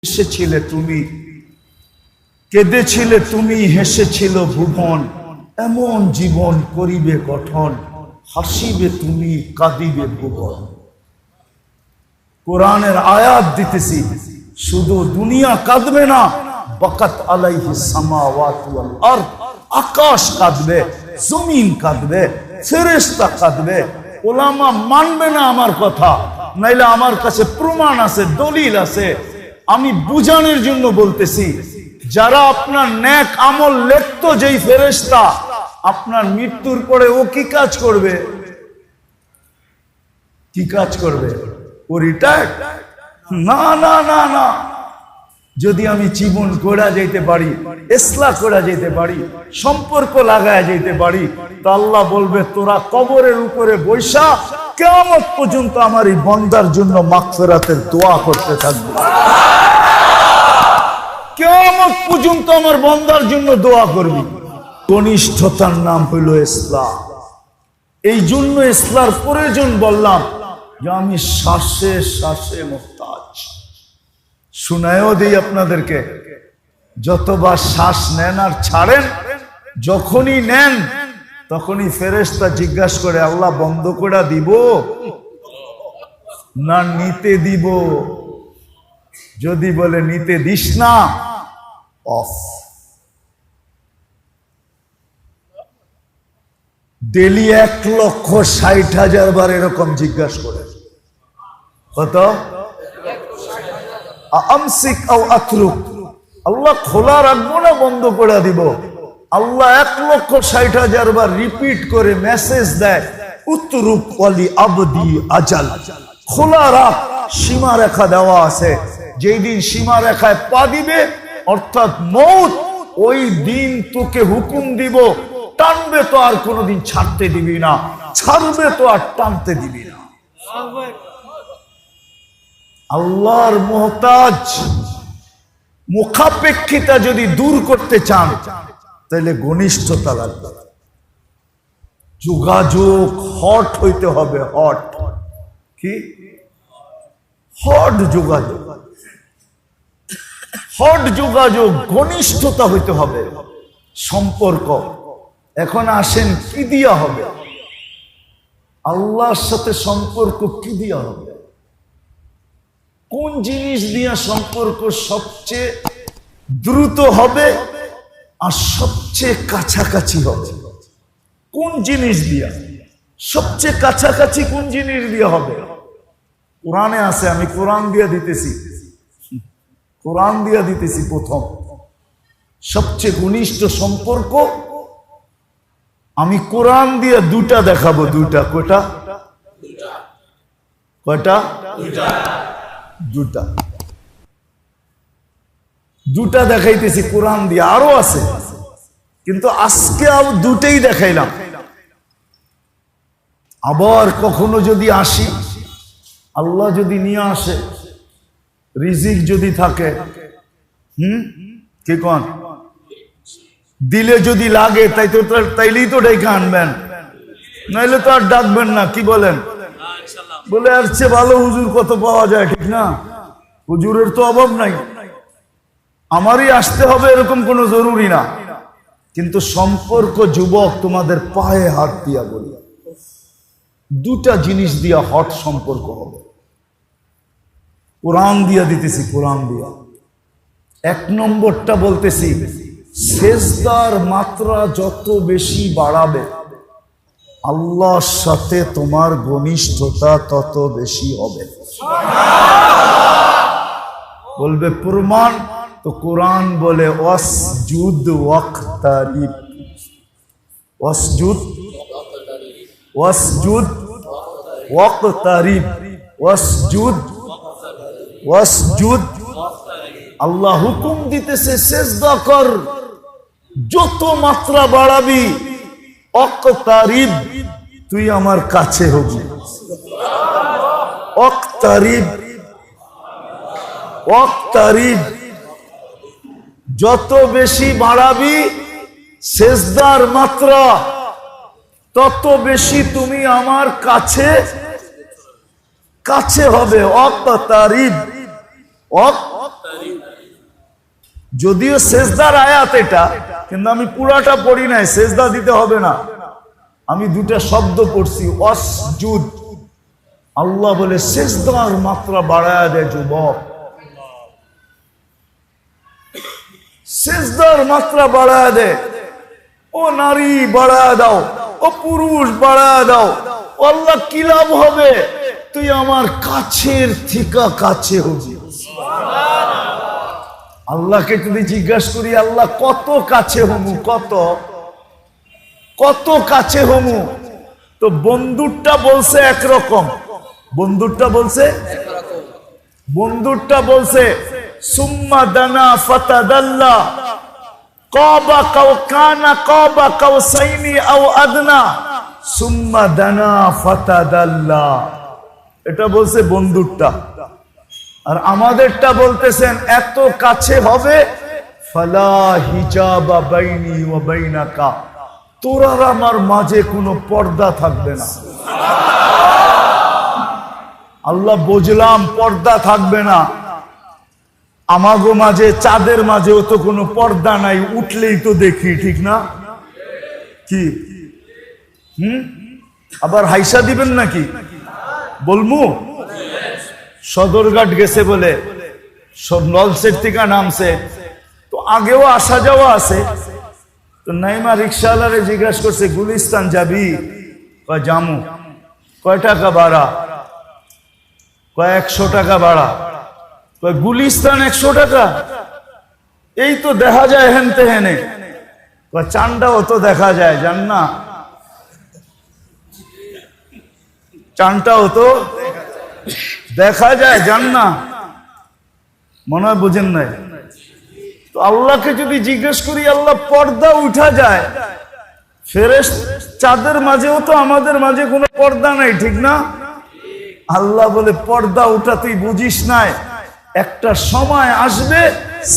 এসেছিলে তুমি, কেঁদেছিলে তুমি, হেসেছিল ভুবন, এমন জীবন করিবে গঠন, হাসিবে তুমি, কাঁদিবে ভুবন। কোরআনের আয়াত দিতেছি, শুধু দুনিয়া কাঁদবে না, বাকাত আলাইহিস সামাওয়াতু ওয়াল আরদ, আকাশ কাঁদবে, জমিন কাঁদবে, ফেরেশতা কাঁদবে। ওলামা মানবে না আমার কথা, নাইলে আমার কাছে প্রমাণ আছে, দলিল আছে। আমি বুঝানোর জন্য বলতেছি, যারা আপনার নেক আমল লিখতো যেই ফেরেশতা, আপনার মৃত্যুর পরে ও কি কাজ করবে? কি কাজ করবে? ও রিটায়ার্ড? না না না না। যদি আমি জীবন করা যেতে পারি, ইসলাহ করা যেতে পারি, সম্পর্ক লাগায়া যেতে পারি, তো আল্লাহ বলবে তোরা কবরের উপরে বৈশা কিয়ামত পর্যন্ত আমার এই বান্দার জন্য মাগফিরাতের দোয়া করতে থাকবে। কিয়ামত পর্যন্ত আমার বান্দার জন্য দোয়া করবি। ঘনিষ্ঠতার নাম হইল ইসলাহ। এই জন্য ইসলাহর প্রয়োজন বললাম যে আমি শ্বাসে শ্বাসে মুহতাজ। শুনায়ও দিই আপনাদেরকে, যতবার শ্বাস নেন আর ছাড়েন, যখনই নেন তখনই ফেরেশতা জিজ্ঞাসা করে, আল্লাহ বন্ধ করে দিব না নিতে দিব? যদি বলে নিতে দিস না, অফ। ডেলি 1,60,000 বার এরকম জিজ্ঞাসা করে। কত? আমসিক আও আতরুক, আল্লাহ খোলা রাখবো না বন্ধ করে দিব? আল্লাহ 1,60,000 বার রিপিট করে মেসেজ দেয়, উতরুক ওয়ালি আবদি আজাল, খোলা রাখ, সীমা রেখা দেওয়া আছে। যেই দিন সীমা রেখায় পা দিবে অর্থাৎ মৌত, ওই দিন তোকে হুকুম দিব, টানবে তো আর কোনোদিন ছাড়তে দিবি না, ছাড়বে তো আর টানতে দিবি না। আল্লাহর মুহতাজ মুখাপেক্ষিতা যদি দূর করতে চান, তাহলে ঘনিষ্ঠতা লাগবে, যোগাযোগ হট হইতে হবে। হট কি? হট যোগাযোগ, হট যোগাযোগ, ঘনিষ্ঠতা হইতে হবে, সম্পর্ক। এখন আসেন কি দিয়া হবে? আল্লাহর সাথে সম্পর্ক কি দিয়া হবে? কোন জিনিস দিয়া সম্পর্ক সবচেয়ে দ্রুত হবে আর সবচেয়ে কাছাকাছি হবে? কোন জিনিস দিয়া সবচেয়ে কাছাকাছি? কোন জিনিস দিয়া হবে? কোরআনে আছে, আমি কোরআন দিয়া দিতেছি, কোরআন দিয়া দিতেছি। প্রথম সবচেয়ে ঘনিষ্ঠ সম্পর্ক আমি কোরআন দিয়ে দুটা দেখাবো। দুটা? কয়টা? কয়টা? দুটা। দুটা দেখাইতেছি কোরআন দিয়ে, আরো আছে, কিন্তু আজকে আর দুটেই দেখাইলাম। আবার কখনো যদি আসি, আল্লাহ যদি নিয়ে আসে, রিজিক যদি থাকে, কি কোন দিলে যদি লাগে, তাইলেই তো ডেকে আনবেন, নাইলে তো আর ডাকবেন না। কি বলেন? বলে আর চেয়ে ভালো হুজুর কত পাওয়া যায়, ঠিক না? হুজুরের তো অভাব নাই, আমারই আসতে হবে এরকম কোনো জরুরি না। কিন্তু সম্পর্ক, যুবক, তোমাদের পায়ে হাত দিয়া বলি, দুটা জিনিস দিয়া হট সম্পর্ক হবে। কোরআন দিয়া দিতেছি, কোরআন দিয়া। এক নম্বরটা বলতেছি, সেজদার মাত্রা যত বেশি বাড়াবে, আল্লাহর সাথে তোমার ঘনিষ্ঠতা তত বেশি হবে। বলবে প্রমাণ? তো কোরআন বলে ওয়াসজুদ ওয়াকতারিব, ওয়াসজুদ, ওয়াসজুদ ওয়াকতারিব, ওয়াসজুদ, ওয়াসজুদ। আল্লাহ হুকুম দিতেছে সেজদা কর, যত মাত্রা বাড়াবি, ওয়াকতারিব, তুই আমার কাছে হবি। ওয়াকতারিব, ওয়াকতারিব, যত বেশি বাড়াবি সেজদার মাত্রা, তত বেশি তুমি আমার কাছে কাছে হবে। ওয়াকতারিব, ওয়াক যদিও সেজদার আয়াত এটা, কিন্তু আমি পুরাটা পড়ি নাই, সেজদা দিতে হবে না, আমি দুটা শব্দ পড়ছি, ওয়াসজুদ। আল্লাহ বলে সেজদার মাত্রা বাড়ায় দেয় যুবক, সেজদার মাত্রা বাড়ায় দেয়। ও নারী বাড়ায় দাও, ও পুরুষ বাড়ায় দাও। আল্লাহ কি লাভ হবে? তুই আমার কাছের থিকা কাছে হবি। আল্লাহকে যদি জিজ্ঞাসা করি, আল্লাহ কত কাছে হমু, কত কত কাছে হমু, তো বন্ধুরটা বলছে একরকম, বন্ধুরটা বলছে সুম্মা দানা ফাতাদাল্লা কাবা কাওকানা কাবা কাওসাইনি আও আদনা সুম্মা দানা ফাতাদাল্লা, এটা বলছে বন্ধুরটা। আর আমাদেরটা বলতেছেন এত কাছে হবে, ফালা হিজাবা বাইনি ওয়া বাইনাকা, তোর আর আমার মাঝে কোনো পর্দা থাকবে না। আল্লাহ বুঝলাম পর্দা থাকবে না, আমাগো মাঝে চাঁদের মাঝেও তো কোনো পর্দা নাই, উঠলেই তো দেখি, ঠিক না? কি আবার হাইসা দিবেন নাকি? বলমু সদরঘাট গেছে বলে সব নলসেট থেকে নামছে, তো আগেও আসা যাওয়া আছে। তো নাইমা রিক্সাওয়ালারে জিজ্ঞাসা করছে, গুলিস্তান যাবি? কয় জামু। কয় টাকা ভাড়া? কয় 100 টাকা ভাড়া। কয় গুলিস্তান 100 টাকা? এই তো দেখা যায় হেন তেহেনে। কয় চানটাও তো দেখা যায়, জান না? চানটাও তো দেখা যায়, জান না? মনে হয় বুঝেন নাই। তো আল্লাহকে যদি জিজ্ঞেস করি, আল্লাহ পর্দা উঠা যায়, ফেরেশতা চাঁদের মাঝেও তো আমাদের মাঝে কোনো পর্দা নাই, ঠিক না? আল্লাহ বলে পর্দা উঠা তুই বুঝিস নাই, একটা সময় আসবে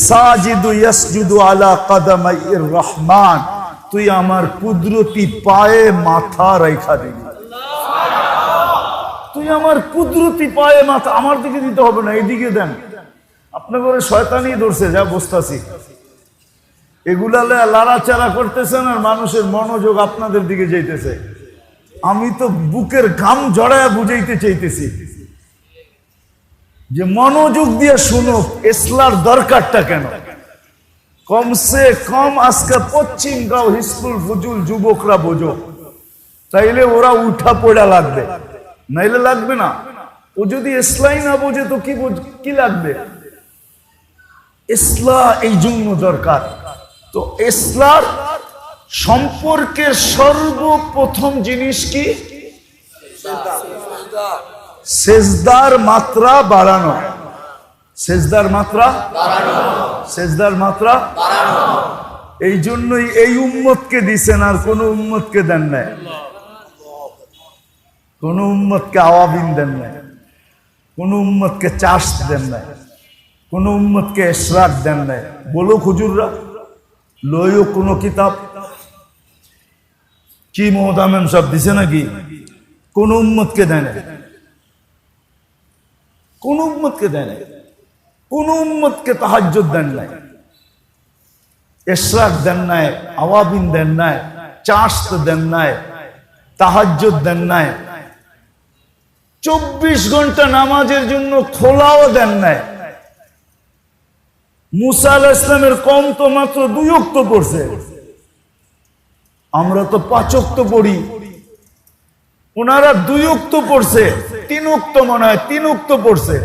সাজিদু ইয়াসজুদু আলা কাদামাইর রহমান, তুই আমার কুদরতি পায়ে মাথা রাইখা দিবি। তুই আমার কুদরতি পায়ে মাথা, আমার দিকে দিতে হবে না, এদিকে দেন। আপনার ঘরে শয়তানি ধরছে, যা বসতাছি, এগুলা লাড়াচাড়া করতেছেন আর মানুষের মনোযোগ আপনাদের দিকে যাইতেছে। আমি তো বুকের ঘাম জড়ায় বুঝাইতে চাইতেছি যে মনোযোগ দিয়ে শুনো, ইসলার দরকারটা কেন। কমসে কম আজকে পশ্চিমগাঁও হিজবুল ফুজুল যুবকরা বোঝো, তাইলে ওরা উঠা পড়া লাগবে, নাইলে লাগবে না। ও যদি ইসলাই না বোঝে তো কি লাগবে? ইসলাহ এই জন্য দরকার। তো ইসলার সম্পর্কের সর্বপ্রথম জিনিস কি? সেজদার মাত্রা বাড়ানো। সেজদার মাত্রা বাড়ানো। এই জন্যই এই উম্মতকে দিছেন, আর কোন উম্মতকে দেন নাই। কোন উম্মতকে আওয়াবিন দেন নাই, কোন উম্মতকে চাষ দেন নাই, কোন উম্মতকে ইশরাক দেন নাই। বলো হুজুররা, লইও কোন কিতাব কি মোহতামেম সব দিছে নাকি? কোন উম্মতকে দেয় নাই, কোন উম্মতকে দেয় নাই, কোন উম্মতকে তাহাজ্জুদ দেন নাই, ইশরাক দেন নাই, আওয়াবিন দেন নাই, চাষ দেন নাই, তাহাজ্জুদ দেন নাই, 24 ঘন্টা নামাজের জন্য খোলাও দেন নাই। মুসা আলাইহিস সালামের কওম তো মাত্র 2 ওয়াক্ত পড়ছে, আমরা তো 5 ওয়াক্ত পড়ি। ওনারা 2 ওয়াক্ত পড়ছে, 3 ওয়াক্ত মনে হয় 3 ওয়াক্ত পড়ছে,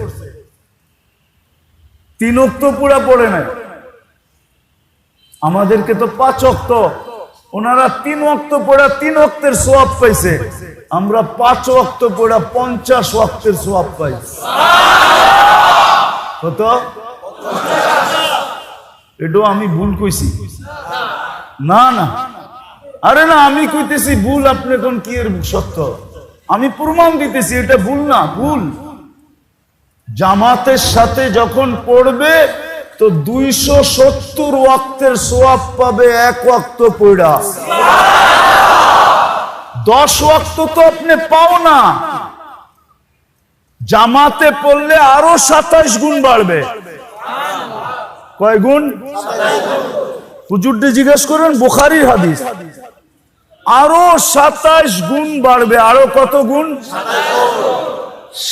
3 ওয়াক্ত পুরা পড়ে নাই। আমাদেরকে তো 5 ওয়াক্ত, ওনারা 3 ওয়াক্ত পড়া 3 ওয়াক্তের সওয়াব পাইছে, আমরা 5 ওয়াক্ত পড়া 50 ওয়াক্তের সওয়াব পাই। কত? এটাও আমি ভুল কইছি? না না, আরে না, আমি কইতেছি ভুল, আপনি কোন কি এর সত্য? আমি প্রমাণ দিতেছি এটা ভুল না, ভুল। জামাতের সাথে যখন পড়বে তো 270 ওয়াক্তের সওয়াব পাবে 1 ওয়াক্ত পড়া। 10 ওয়াক্ত তো আপনি পাও না, জামাতে পড়লে আরো 27 গুণ বাড়বে। কয় গুণ? হুজুরকে জিজ্ঞেস করেন, বুখারীর হাদিস। আরো 27 গুণ বাড়বে। আরো কত গুণ?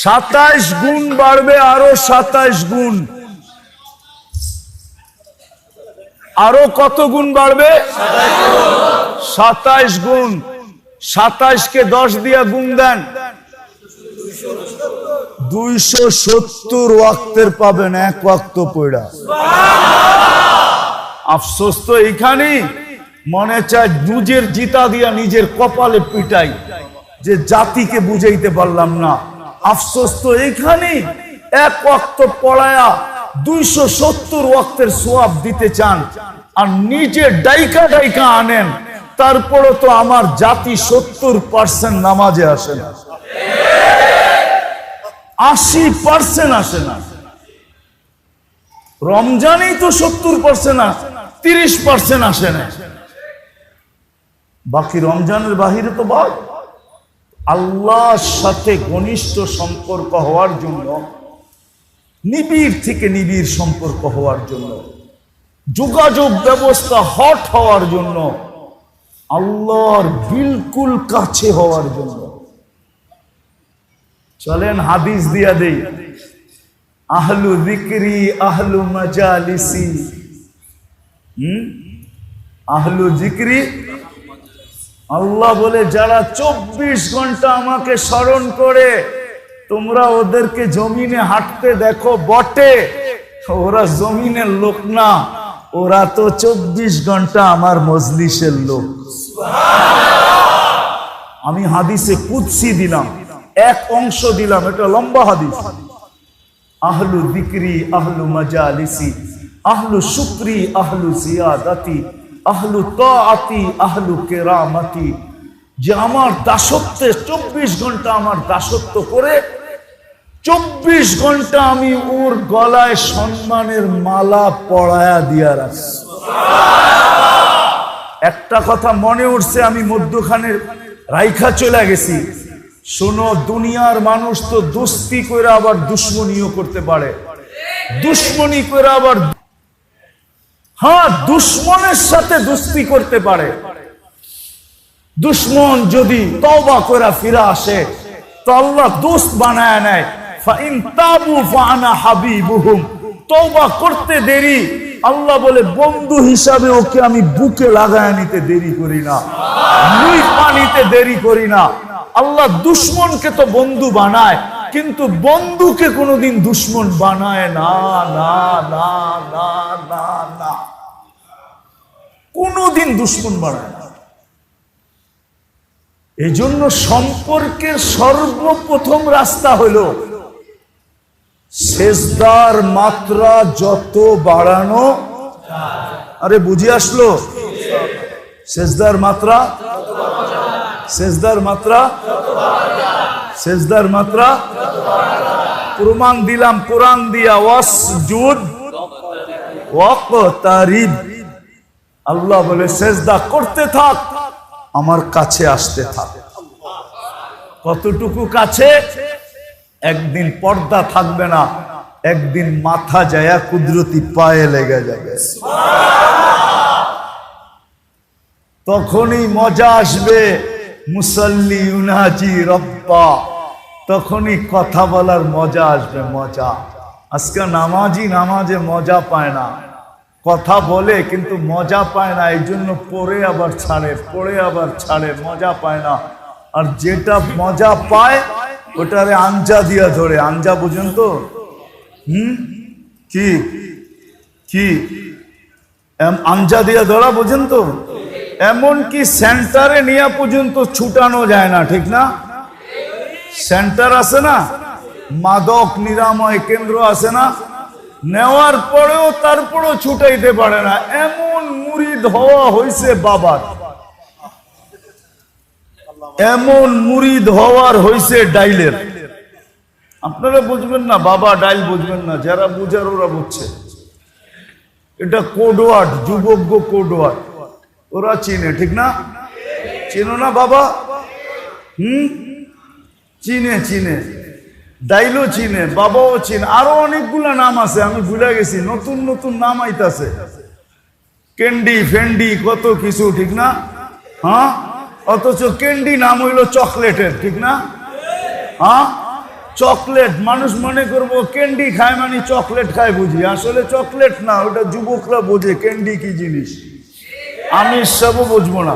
27 গুণ বাড়বে। আরো 27 গুণ। আরো কত গুণ বাড়বে? 27 গুণ। 27 কে 10 দিয়া গুণ দেন, 270 ওয়াক্তের পাবেন, এক ওয়াক্ত পড়া। আফসোস তো এইখানেই, মনে চায় নিজের জিতা দিয়া নিজের কপালে পিটাই, যে জাতিকে বুঝাইতে পারলাম না। আফসোস তো এইখানেই, এক ওয়াক্ত পড়ায়া 270 ওয়াক্তের সওয়াব দিতে চান, আর নিজে ডাইকা ডাইকা আনেন, তারপরও তো আমার জাতি 70% নামাজে আসে না, 80% আসে না। রমজানেই তো 70% আসে, 30% আসে না। বাকি রমজানের বাহিরে তো বাদ। আল্লাহর সাথে ঘনিষ্ঠ সম্পর্ক হওয়ার জন্য, নিবিড় থেকে নিবিড় সম্পর্ক হওয়ার জন্য, যোগাযোগ ব্যবস্থা হট হওয়ার জন্য, আল্লাহর বিলকুল কাছে হওয়ার জন্য, চলেন হাদিস দিয়া দেই। আহলু যিকরি আহলু মাজালিসি। আহলু যিকরি, আল্লাহ বলে যারা 24 ঘন্টা আমাকে স্মরণ করে, তোমরা ওদেরকে জমিনে হাঁটতে দেখো বটে, ওরা জমিনের লোক না, ওরা তো 24 ঘন্টা আমার মজলিসের লোক। আমি হাদিসে কুদসি দিলাম, এক অংশ দিলাম, এটা লম্বা হাদিস। আহলু যিকরি আহলু মাজালিসি আহলু শুকরি আহলু জিয়াদাতি আহলু তাআতি আহলু কেরামতি। যে আমার দাসত্বে 24 ঘন্টা আমার দাসত্ব করে, 24 ঘন্টা আমি ওর গলায় সম্মানের মালা পরায়া দিয়া রাখছি। একটা কথা মনে উঠছে, আমি মধ্যখানে রাইখা চলে গেছি। শোনো, দুনিয়ার মানুষ তো দোস্তি করে আবার দুশ্মনীও করতে পারে, দুশ্মনী করে আবার, হ্যাঁ, দুশ্মনের সাথে দোস্তি করতে পারে। দুশ্মন যদি তওবা করে ফিরে আসে তো আল্লাহ দোস্ত বানায় নেয়। ফাইন তাবু ফাআনা হাবিবুহুম। তওবা করতে দেরি, আল্লাহ বলে বন্ধু হিসাবে ওকে আমি বুকে লাগায় নিতে দেরি করি না, মুই পানিতে দেরি করি না। আল্লাহ দুশ্মনকে তো বন্ধু বানায়, কিন্তু বন্ধুকে কোনোদিন দুশ্মন বানায় না, না না না না না, কোনোদিন দুশ্মন বানায় না। এই জন্য সম্পর্কের সর্বপ্রথম রাস্তা হলো সেজদার মাত্রা যত বাড়ানো। আরে বুঝে আসলো? সেজদার মাত্রা, সেজদার মাত্রা, সেজদার মাত্রা। প্রমাণ দিলাম কোরআন দিয়া, ওয়াসজুদ ওয়াকতারিব। আল্লাহ বলে সেজদা করতে থাক, আমার কাছে আসতে থাক। কতটুকু কাছে? একদিন পর্দা থাকবে না, একদিন মাথা যায়া কুদরতি পায়ে লেগে যাবে, তখনই মজা আসবে। মুসাল্লি ইউনাজি রব্বা, তখনই কথা বলার মজা আসবে, মজা। আজকে নামাজি নামাজে মজা পায় না, কথা বলে কিন্তু মজা পায় না, এই জন্য পড়ে আবার ছাড়ে, পড়ে আবার ছাড়ে, মজা পায় না। আর যেটা মজা পায় ওটারে আঞ্জা দিয়া ধরে। আঞ্জা বুঝেন তো? কি কি আঞ্জা দিয়া ধরা বুঝেন তো? এমনকি সেন্টারে নিয়ে পর্যন্ত ছুটানো যায় না, ঠিক না? সেন্টার আছে না, মাদক নিরাময় কেন্দ্র আছে না, নেওয়ার পরেও তারপরেও ছুটাইতে পারে না, এমন মুরিদ হওয়া হয়েছে বাবার, এমন মুরিদ হওয়ার হয়েছে ডাইলের। আপনারা বুঝবেন না, বাবা ডাইল বুঝবেন না, যারা বুঝার ওরা বুঝছে। এটা কোডওয়ার্ড, যুবজ্ঞ কোডওয়ার্ড, ওরা চিনে, ঠিক না? চিনো না বাবা? চিনে চিনে। দাইলও চিনে, বাবাও চিনে, আরো অনেকগুলা নাম আছে, আমি ভুলে গেছি, নতুন নতুন নাম আইতাছে, ক্যান্ডি ফেন্ডি কত কিছু, ঠিক না? হ্যাঁ, অথচ ক্যান্ডি নাম হইলো চকলেটের, ঠিক না? হ্যাঁ, চকলেট, মানুষ মনে করবো ক্যান্ডি খায় মানে চকলেট খায় বুঝি, আসলে চকলেট না, ওটা যুবকরা বোঝে ক্যান্ডি কি জিনিস, আমি সবও বুঝবো না,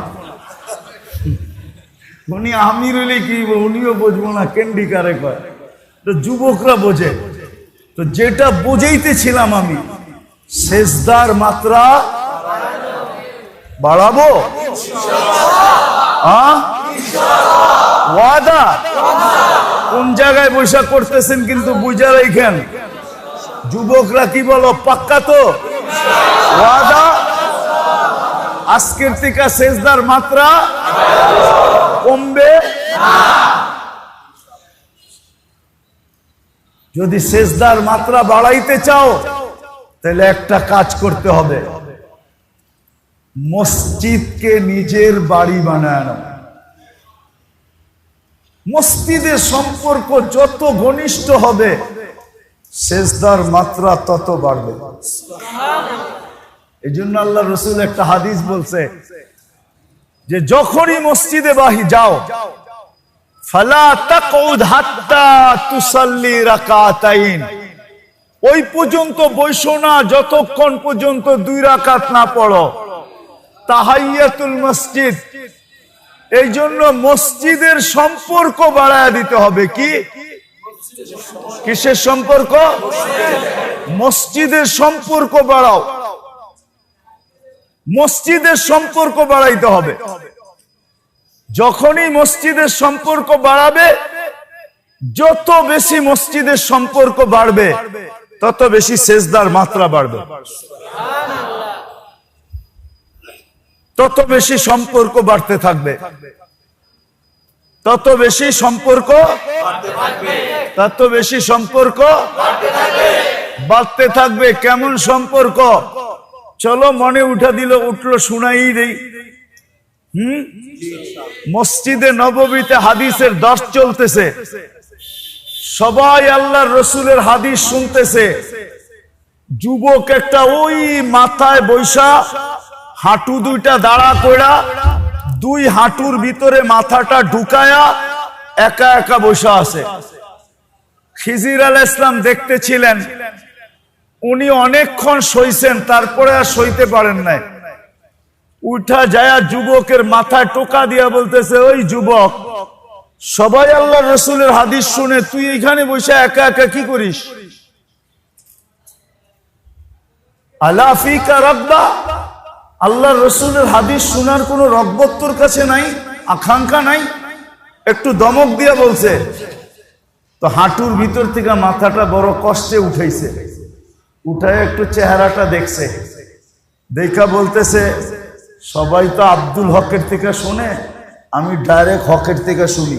উনি আমির হইলে কি উনিও বুঝবো না ক্যান্ডি কারে কয়, তো যুবকরা বোঝে। তো যেটা বুঝাইতেছিলাম আমি, সেজদার মাত্রা বাড়াবো, ওয়াদা কোন জায়গায় বৈশাখ করতেছেন কিন্তু বুঝা রাখেন, যুবকরা কি বলো, পাক্কা তো? ওয়াদা আজকের থেকে সেজদার মাত্রা কমবে। যদি সেজদার মাত্রা বাড়াইতে চাও তাহলে একটা কাজ করতে হবে, মসজিদকে নিজের বাড়ি বানানো। মসজিদের সম্পর্ক যত ঘনিষ্ঠ হবে সেজদার মাত্রা তত বাড়বে। এই জন্য আল্লাহ রসুল একটা হাদিস বলছে যে যখনই মসজিদে যাও, ফালা তাকউদ হাত্তা তুসাল্লি রাকাতাইন, ওই পর্যন্ত বসো না যতক্ষণ পর্যন্ত 2 রাকাত না পড়ো। তাহাইয়াতুল মসজিদ, এই জন্য মসজিদের সম্পর্ক বাড়ায় দিতে হবে। কি কিসের সম্পর্ক? মসজিদের সম্পর্ক বাড়াও, মসজিদের সম্পর্ক বাড়াইতে হবে। যখনই মসজিদের সম্পর্ক বাড়াবে, যত বেশি মসজিদের সম্পর্ক বাড়বে তত বেশি সেজদার মাত্রা বাড়বে, তত বেশি সম্পর্ক বাড়তে থাকবে, তত বেশি সম্পর্ক তত বেশি সম্পর্ক বাড়তে থাকবে। কেমন সম্পর্ক? চলো মনে উঠলো শুনাই দেই। মসজিদে নববীতে হাদিসের দর্শ চলতেছে, সবাই আল্লাহর রসুলের হাদিস শুনতেছে। যুবক একটা ওই মাথায় বৈশা, হাঁটু 2টা দাঁড়া কইরা, 2 হাঁটুর ভিতরে মাথাটা ঢুকায়া একা একা বৈশা আছে। খিজির আলাইহিস সালাম দেখতেছিলেন, উনি অনেকক্ষণ সইছেন, তারপরে আর সইতে পারেন নাই। উঠা যায়া যুবকের মাথায় টোকা দিয়া বলতেছে, ওই যুবক, সবাই আল্লাহ রসুলের হাদিস শুনে তুই এখানে বসে একা একা কি করিস? আলা ফিকা রাব্বা, আল্লাহ রসুলের হাদিস শোনার কোন রগবত তোর কাছে নাই, আকাঙ্ক্ষা নাই? একটু দমক দিয়া বলছে। তো হাঁটুর ভিতর থেকে মাথাটা বড় কষ্টে উঠাইছে, উঠায় একটু চেহারাটা দেখছে, দেখা বলতেছে, সবাই তো আব্দুল হকের থেকে শোনে, আমি ডাইরেক্ট হকের থেকে শুনি।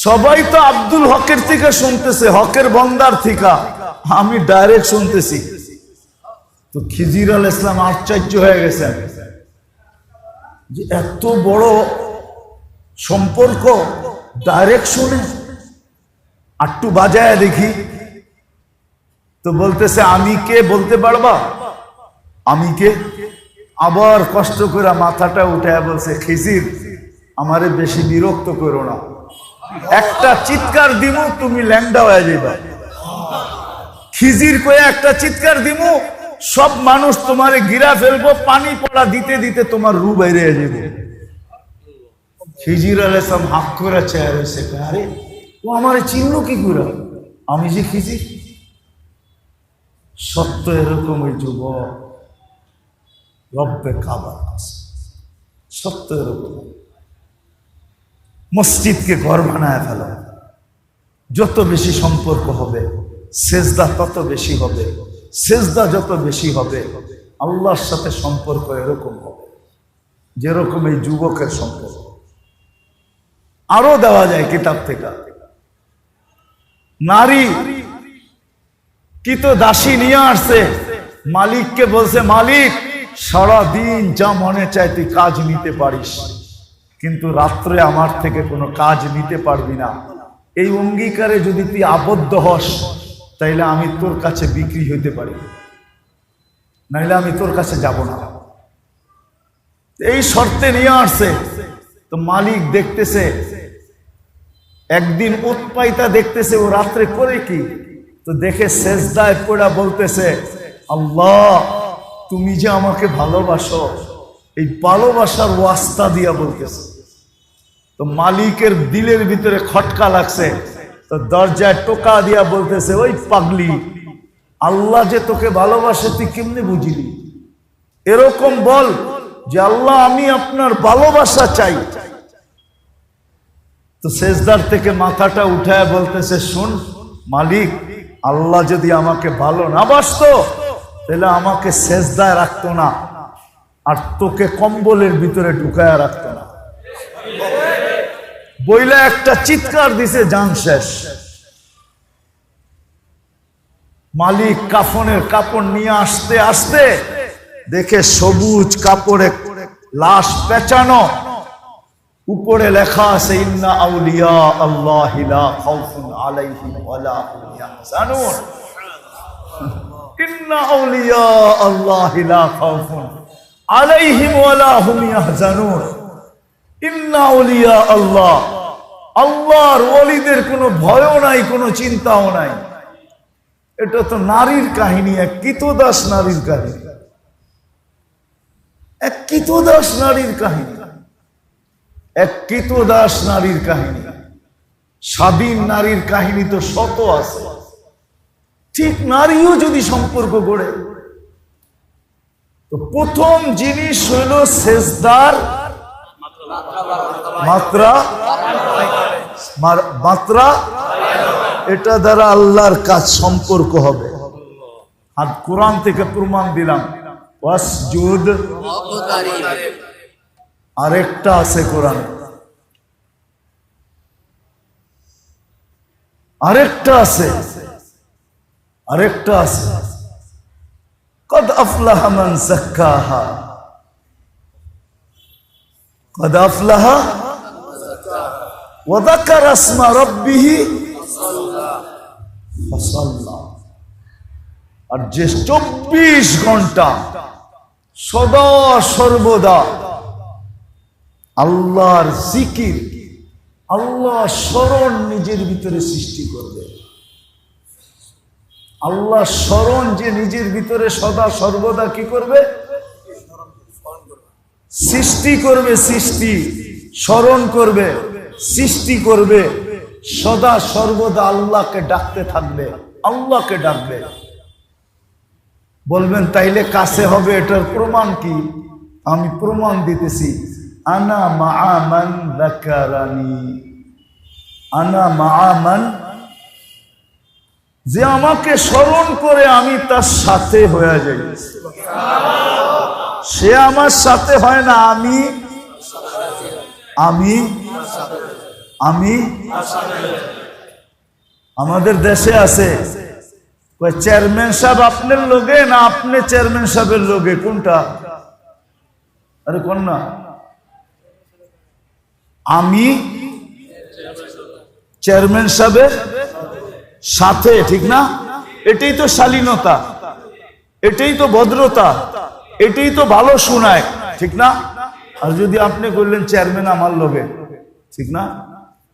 সবাই তো আব্দুল হকের থেকে শুনতেছে, হকের বন্দার থেকে, আমি ডাইরেক্ট শুনতেছি। তো খিজির আলাইহিস সালাম আশ্চর্য হয়ে গেছেন যে এত বড় সম্পর্ক, ডাইরেক্ট শুনে, আটটু বাজায় দেখি। তো বলতেছে, আমি কে বলতে পারবা? আমি কে? আবার কষ্ট করে মাথাটা উঠায় বলছে, খিজির, আমারে বেশি বিরক্ত করো না, একটা চিৎকার দিমু তুমি ল্যাংডা হয়ে যাইবা। খিজির কয়ে একটা চিৎকার দিমু, সব মানুষ তোমারে গিরা ফেলবো, পানি পড়া দিতে দিতে তোমার রু বাইরে যাবে। খিজির আলাইহিস সালাম হাত করে চেয়ে রয়েছে, আরে ও আমারে চিনলো কি করে? আমি যে খিজির। সত্য এরকম, ওই যুবক রব্বে কাবার কাছে, সত্য এরকম। মসজিদকে ঘর বানায় ফেলা, যত বেশি সম্পর্ক হবে সেজদা তত বেশি হবে, সেজদা যত বেশি হবে আল্লাহর সাথে সম্পর্ক এরকম হবে যেরকম এই যুবকের সম্পর্ক। আরো দেওয়া যায় কিতাব থেকে। নারী কি তো দাসী নিয়ে আসছে, মালিককে বলছে, মালিক সারা দিন যা মনে চায় তুই কাজ নিতে পারিস, কিন্তু রাত্রে আমার থেকে কোনো কাজ নিতে পারবি না। এই অঙ্গীকারে যদি তুই আবদ্ধ হস, তাইলে আমি তোর কাছে বিক্রি হইতে পারি, নাইলে আমি তোর কাছে যাব না। এই শর্তে নিয়ে আসছে। তো মালিক দেখতেছে, একদিন উৎপাইতা দেখতেছে ও রাত্রে করে কি, তো দেখে সেজদায় পড়া বলতেছে, আল্লাহ তুমি যে আমাকে ভালোবাসো, এই ভালোবাসার ওয়াস্তা দিয়া বলতেছে। তো মালিকের দিলের ভিতরে খটকা লাগছে, তো দরজায় টোকা দিয়া বলতেছে, ওই পাগলি, আল্লাহ যে তোকে ভালোবাসে তুই কেমনে বুঝিলি? এরকম বল যে আল্লাহ আমি আপনার ভালোবাসা চাই। তো সেজদার থেকে মাথাটা উঠায় বলতেছে, শুন মালিক, আল্লাহ যদি আমাকে ভালো না বাসতো তাহলে আমাকে সেজদায় রাখতো না, আর তোকে কম্বলের ভিতরে ঢুকায় রাখতো না। বইলা একটা চিৎকার দিছে, জান শেষ। মালিক কাফনের কাপড় নিয়ে আসতে আসতে দেখে সবুজ কাপড়ে লাশ পেঁচানো, উপরে লেখা আছে, ইন্না আউলিয়া আল্লাহি লা খাউফুন আলাইহিম ওয়ালা হুম ইয়াহজানুন। ইন্না আউলিয়া আল্লাহি লা খাউফুন আলাইহিম ওয়ালা হুম ইয়াহজানুন। ইন্না আউলিয়া আল্লাহ, আল্লাহর ওলিদের কোনো ভয়ও নাই, কোনো চিন্তাও নাই। এটা তো নারীর কাহিনী, এক কৃতদাস নারীর কাহিনী, এক কৃতদাস নারীর কাহিনী, এক কৃতদাস নারীর কাহিনী। স্বাধীন নারীর কাহিনী তো শত আছে। ঠিক নারীও যদি সম্পর্ক গড়ে, তো প্রথম জিনিস হইল সেজদার মাত্রা, মাত্রা, এটা দ্বারা আল্লাহর কাজ সম্পর্ক হবে। আর কোরআন থেকে প্রমাণ দিলাম, ওয়াসজুদ, আরেকটা আছে কোরআন, আরেকটা আছে, আরেকটা আছে, কদ আফলাহা মান যাক্কাহা, কদ আফলাহা ওয়া যাকারা ইসমা রাব্বিহি ফাসাল্লা। আর যে 24 ঘন্টা সদা সর্বদা আল্লাহর জিকির, আল্লাহ স্মরণ নিজের ভিতরে সৃষ্টি করবে, আল্লাহ স্মরণ যে নিজের ভিতরে সদা সর্বদা কি করবে? সৃষ্টি করবে, সৃষ্টি স্মরণ করবে, সৃষ্টি করবে, সদা সর্বদা আল্লাহকে ডাকতে থাকবে, আল্লাহকে ডাকবে। বলবেন তাইলে কাছে হবে, এটার প্রমাণ কি? আমি প্রমাণ দিতেছি। আনা মাআ মান যাকারানি, আনা মাআ মান, যে আমাকে স্মরণ করে আমি তার সাথে হয়ে যাই। সে আমার সাথে হয় না, আমি আমি আমি আমাদের দেশে আছে, চেয়ারম্যান সাহেব আপনার লোকে না আপনি চেয়ারম্যান সাহেবের লোকে, কোনটা? আরে কোন না, আমি চেয়ারম্যান সাহেবের সাথে, ঠিক না? এটাই তো শালীনতা, এটাই তো ভদ্রতা, এটাই তো ভালো শোনায়, ঠিক না? আর যদি আপনি করলেন চেয়ারম্যান আমার লোকে, ঠিক না?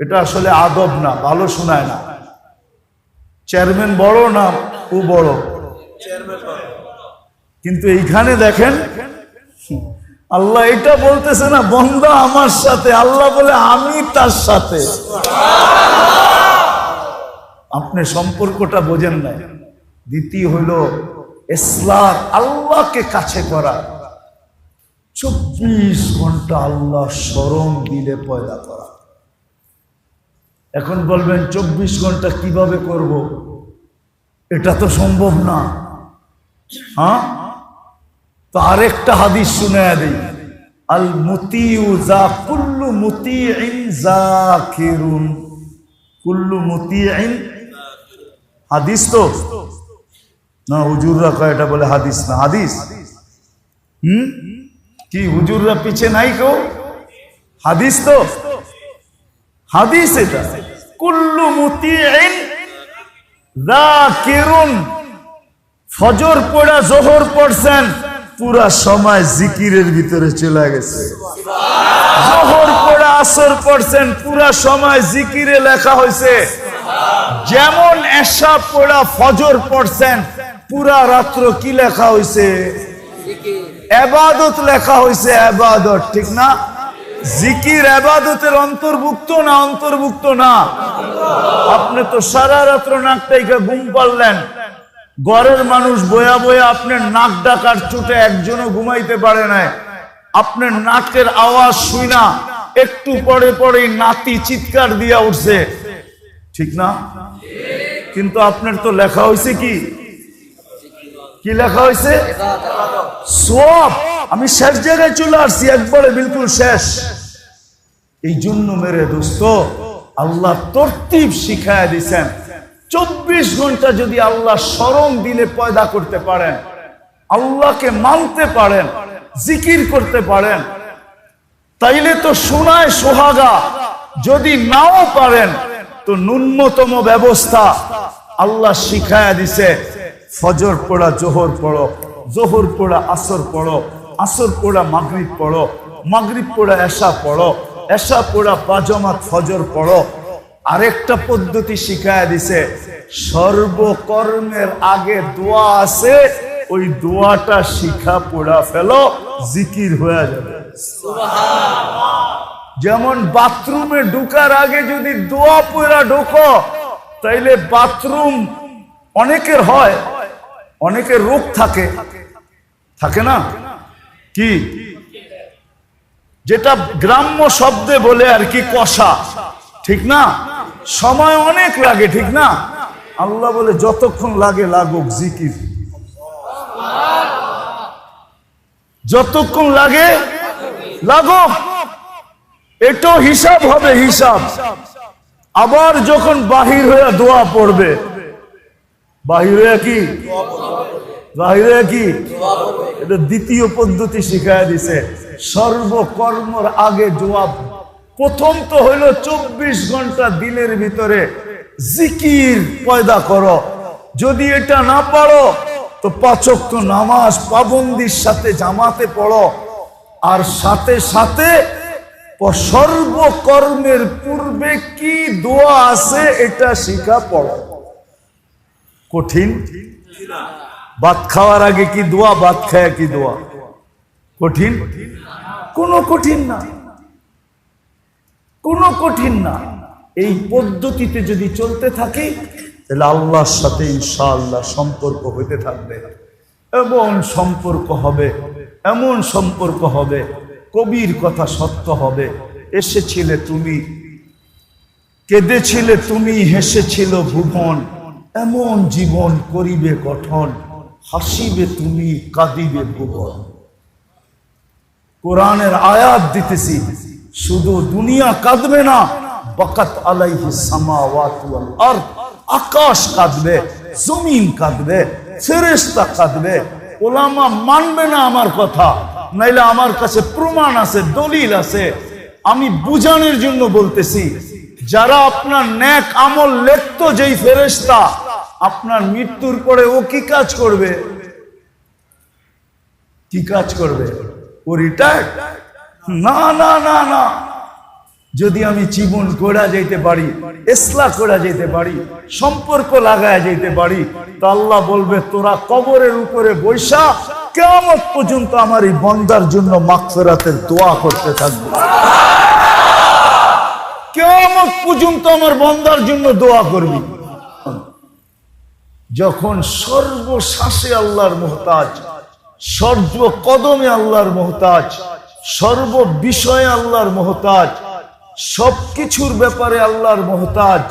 এটা আসলে আদব না, ভালো শোনায় না। চেয়ারম্যান বড় না ও বড়, কিন্তু এইখানে দেখেন আল্লাহ এটা বলতেছে না বন্দা আমার সাথে, আল্লাহ বলে আমি তার সাথে। আপনি সম্পর্কটা বোঝেন না। দ্বিতীয় হইল ইসলাম, আল্লাহকে কাছে করা, 24 ঘন্টা আল্লাহ স্মরণ দিলে পয়দা করা। এখন বলবেন 24 ঘন্টা কিভাবে করব? এটা তো সম্ভব না। হ্যাঁ, তো আরেকটা হাদিস শুনায়া দেই, আল মুতিউ যা কুল্লু মুতিইন যাকিরুন, কুল্লু মুতিইন, হাদিস তো না, হুজুররা কয় এটা বলে হাদিস না, হাদিস। কি হুজুররা পিছে নাই কেউ? হাদিস তো, হাদিস এটা। কুল্লু মুতিইন যাকিরুন, ফজর পড়া জোহর পড়ছেন, পুরা সময় জিকিরের ভিতরে চলে গেছে। জোহর পড়া আসর পড়ছেন, পুরা সময় জিকিরে লেখা হয়েছে। যেমন এশা পড়া ফজর পড়ছেন, পুরা রাত্র কি লেখা হয়েছে? ইবাদত লেখা হয়েছে, ইবাদত, ঠিক না? জিকির ইবাদতের অন্তর্ভুক্ত না? অন্তর্ভুক্ত না? আপনি তো সারা রাত্র নাকটাইকা ঘুম পারলেন, ঘরের মানুষ বয়া বয়া আপনার নাক ডাকার চোটে একজনও ঘুমাইতে পারে নাই। আপনার নাকের আওয়াজ শুনা একটু পরে পরেই নাতি চিৎকার দিয়া উঠছে, ঠিক না? কিন্তু আপনার তো লেখা হয়েছে কি? কি লেখা হয়েছে? সওয়াব। আমি শেষ জায়গায় চলে আসছি, একবারে বিলকুল শেষ। এই জন্য মেরে দোস্ত, আল্লাহ তরতিব শিখায় দিয়েছেন। 24 ঘন্টা যদি আল্লাহ স্মরণ দিলে পয়দা করতে পারেন, আল্লাহকে মানতে পারেন, জিকির করতে পারেন, তাইলে তো সোনায় সোহাগা। যদি নাও পারেন তো ন্যূনতম ব্যবস্থা আল্লাহ শিখায় দিছে। ফজর পড়া জোহর পড়ো, জোহর পড়া আসর পড়ো, আসর পড়া মাগরিব পড়ো, মাগরিব পড়া এশা পড়ো, এশা পড়া পাঁচমাত ফজর পড়ো। আরেকটা পদ্ধতি শিখায় দিছে, সর্বকর্মের আগে দোয়া আছে, ওই দোয়াটা শিখা পড়া ফেলো, জিকির হয়ে যাবে। যেমন বাথরুমে ঢুকার আগে যদি দোয়া পড়া ঢোকো, তাইলে বাথরুম অনেকের হয়, অনেকের রোগ থাকে, থাকে না? কি যেটা গ্রাম্য শব্দে বলে আর কি, কষা, ঠিক না? সময় অনেক লাগে, ঠিক না? আল্লাহ বলে যতক্ষণ লাগে লাগুক, জিকির যতক্ষণ লাগে লাগুক, এটাও হিসাব হবে, হিসাব। আবার যখন বাহির হয়ে দোয়া পড়বে, বাহির হয়ে কি? বাহির হয়ে কি? এটা দ্বিতীয় পদ্ধতি শিখায় দিছে। সর্বকর্মর আগে জবাব। প্রথম তো হইল 24 ঘন্টা দিলের ভিতরে জিকির পয়দা করো। যদি এটা না পারো তো 5 ওয়াক্ত নামাজ পাবন্দির সাথে জামাতে পড়ো, আর সাথে সাথে সর্বকর্মের পূর্বে কি দোয়া আছে এটা শিখা পড়ো। কঠিন? ভাত খাওয়ার আগে কি দোয়া, ভাত খায় কি দোয়া? কঠিন? কোনো কঠিন না, কোনো কঠিন না। এই পদ্ধতিতে যদি চলতে থাকি তাহলে আল্লাহর সাথে ইনশাআল্লাহ সম্পর্ক হইতে থাকবে। এমন সম্পর্ক হবে, এমন সম্পর্ক হবে, কবির কথা সত্য হবে। এসেছিলে তুমি, কেঁদেছিলে তুমি, হেসেছিল ভুবন, এমন জীবন করিবে গঠন, হাসিবে তুমি, কাঁদিবে ভুবন। কোরআনের আয়াত দিতেছি, শুধু দুনিয়া কাঁদবে না, বাকাত আলাইহিস সামাওয়াতু ওয়াল আরদ, আকাশ কাঁদবে, জমিন কাঁদবে, ফেরেশতা কাঁদবে। ওলামা মানবে না আমার কথা, নাইলে আমার কাছে প্রমাণ আছে, দলিল আছে। আমি বুঝানোর জন্য বলতেছি, যারা আপনার নেক আমল লিখতো যেই ফেরেশতা, আপনার মৃত্যুর পরে ও কি কাজ করবে? কি কাজ করবে? ও রিটায়ার্ড? না না না না। যদি আমি জীবন গড়া যেতে পারি, ইসলাহ করা যেতে পারি, সম্পর্ক লাগায় যেতে পারি, তো আল্লাহ বলবে তোরা কবরের উপরে বৈশা কিয়ামত পর্যন্ত আমার এই বান্দার জন্য মাগফিরাতের দোয়া করতে থাকবে। কিয়ামত পর্যন্ত আমার বান্দার জন্য দোয়া করবি। যখন সর্বশ্বাসে আল্লাহর মুহতাজ, সর্ব কদমে আল্লাহর মুহতাজ, সর্ব বিষয়ে আল্লাহর মুহতাজ, সবকিছুর ব্যাপারে আল্লাহর মুহতাজ।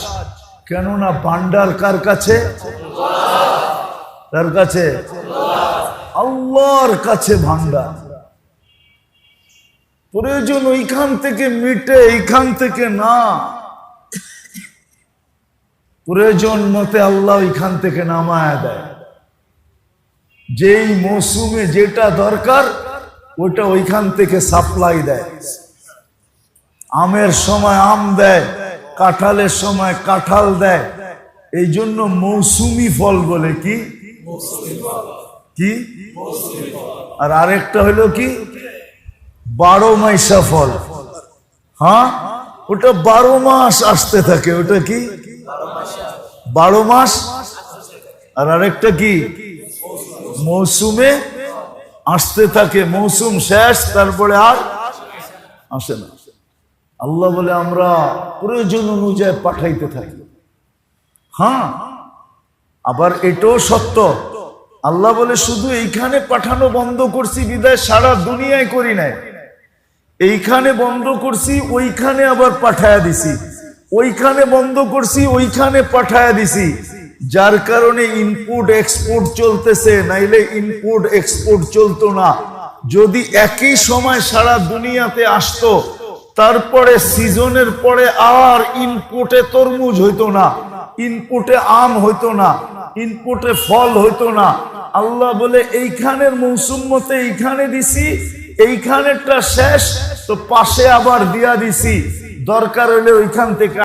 কেননা ভান্ডার কার কাছে? কার কাছে? আল্লাহর কাছে ভান্ডার। প্রয়োজন ওইখান থেকে মিটে, এইখান থেকে না। প্রয়োজন মতে আল্লাহ ওইখান থেকে নামায় দেয়। যেই মৌসুমে যেটা দরকার ওটা ওইখান থেকে সাপ্লাই দেয়। আমের সময় আম দেয়, কাঁঠালের সময় কাঁঠাল দেয়, এই জন্য মৌসুমি ফল বলে। কি কি আর আরেকটা হলো কি 12 মাইশা ফল। হ্যাঁ, ওটা 12 মাস আসতে থাকে। ওটা কি 12 মাস। আর আরেকটা কি মৌসুমে আসতে থাকে, মৌসুম শেষ তারপরে আর আসে না। আল্লাহ বলে আমরা প্রয়োজন অনুযায়ী পাঠাইতে থাকি। হ্যাঁ, আবার এটাও সত্য, আল্লাহ বলে শুধু এইখানে পাঠানো বন্ধ করছি বিদায় সারা দুনিয়ায় করি নাই। এইখানে বন্ধ করছি, ওইখানে আবার পাঠায়া দিছি, ওইখানে বন্ধ করছি, ওইখানে পাঠায়া দিছি, যার কারণে ইনপুট এক্সপোর্ট চলতেছে, নাইলে ইনপুট এক্সপোর্ট চলতো না। যদি একই সময় সারা দুনিয়াতে আসতো, তারপরে সিজনের পরে আর ইনপুটে তরমুজ হইতো না, ইনপুটে আম হইতো না, ইনপুটে ফল হইতো না। আল্লাহ বলে এইখানের মৌসুম মতে এইখানে দিছি, এইখানেরটা শেষ তো পাশে আবার দিয়া দিছি, দরকার হলে ওইখান থেকে